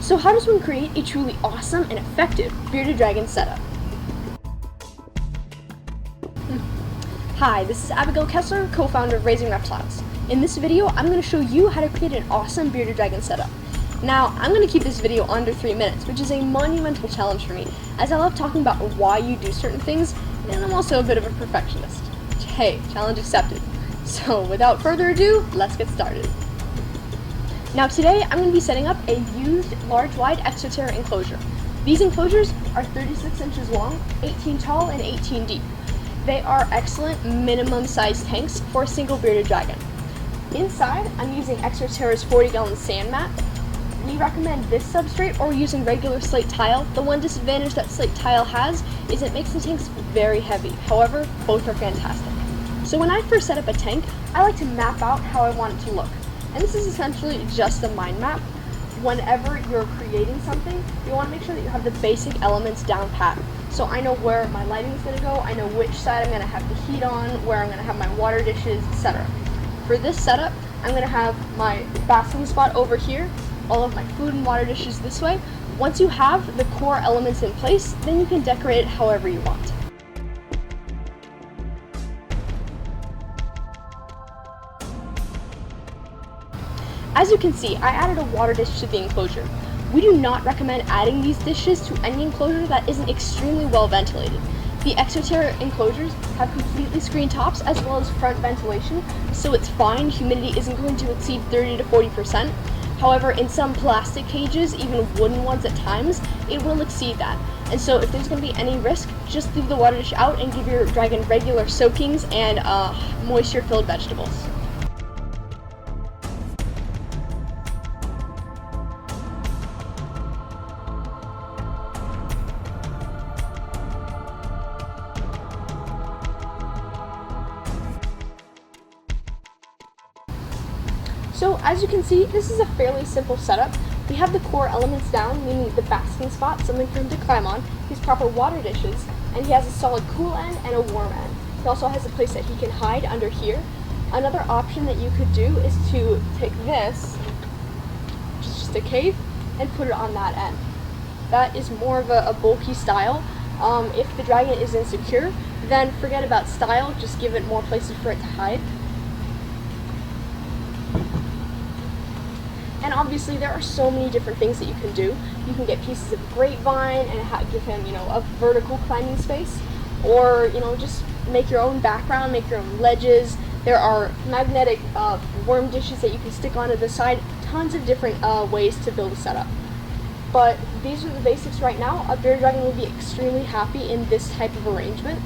So how does one create a truly awesome and effective bearded dragon setup? Hi, this is Abigail Kessler, co-founder of Raising Reptiles. In this video, I'm going to show you how to create an awesome bearded dragon setup. Now, I'm going to keep this video under 3 minutes, which is a monumental challenge for me, as I love talking about why you do certain things, and I'm also a bit of a perfectionist. Hey, challenge accepted. So, without further ado, let's get started. Now today, I'm going to be setting up a used large-wide Enclosure enclosure. These enclosures are 36 inches long, 18 tall, and 18 deep. They are excellent minimum-sized tanks for a single bearded dragon. Inside, I'm using Enclosure's 40-gallon sand mat. We recommend this substrate or using regular slate tile. The one disadvantage that slate tile has is it makes the tanks very heavy. However, both are fantastic. So when I first set up a tank, I like to map out how I want it to look. And this is essentially just a mind map. Whenever you're creating something, you want to make sure that you have the basic elements down pat. So I know where my lighting is going to go, I know which side I'm going to have the heat on, where I'm going to have my water dishes, etc. For this setup, I'm going to have my basking spot over here, all of my food and water dishes this way. Once you have the core elements in place, then you can decorate it however you want. As you can see, I added a water dish to the enclosure. We do not recommend adding these dishes to any enclosure that isn't extremely well ventilated. The Enclosure enclosures have completely screened tops as well as front ventilation, so it's fine, humidity isn't going to exceed 30 to 40%. However, in some plastic cages, even wooden ones at times, it will exceed that. And so if there's going to be any risk, just leave the water dish out and give your dragon regular soakings and moisture-filled vegetables. So as you can see, this is a fairly simple setup. We have the core elements down, meaning the basking spot, something for him to climb on, his proper water dishes, and he has a solid cool end and a warm end. He also has a place that he can hide under here. Another option that you could do is to take this, which is just a cave, and put it on that end. That is more of a bulky style. If the dragon is insecure, then forget about style, just give it more places for it to hide. And obviously there are so many different things that you can do. You can get pieces of grapevine and give him, a vertical climbing space, or, just make your own background, make your own ledges. There are magnetic worm dishes that you can stick onto the side. Tons of different ways to build a setup. But these are the basics right now. A bearded dragon will be extremely happy in this type of arrangement.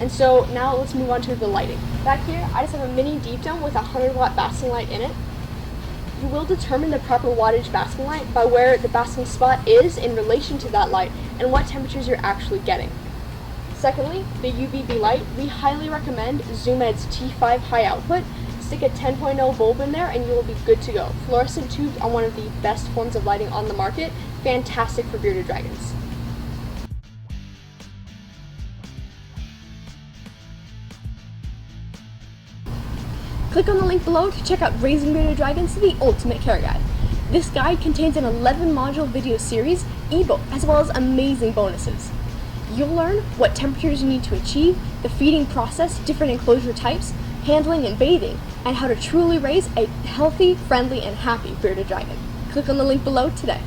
And so now let's move on to the lighting. Back here, I just have a mini deep dome with a 100-watt basking light in it. You will determine the proper wattage basking light by where the basking spot is in relation to that light and what temperatures you're actually getting. Secondly, the UVB light, we highly recommend ZoomEd's T5 high output. Stick a 10.0 bulb in there and you will be good to go. Fluorescent tubes are one of the best forms of lighting on the market. Fantastic for bearded dragons. Click on the link below to check out Raising Bearded Dragons, the ultimate care guide. This guide contains an 11-module video series, ebook, as well as amazing bonuses. You'll learn what temperatures you need to achieve, the feeding process, different enclosure types, handling and bathing, and how to truly raise a healthy, friendly, and happy bearded dragon. Click on the link below today.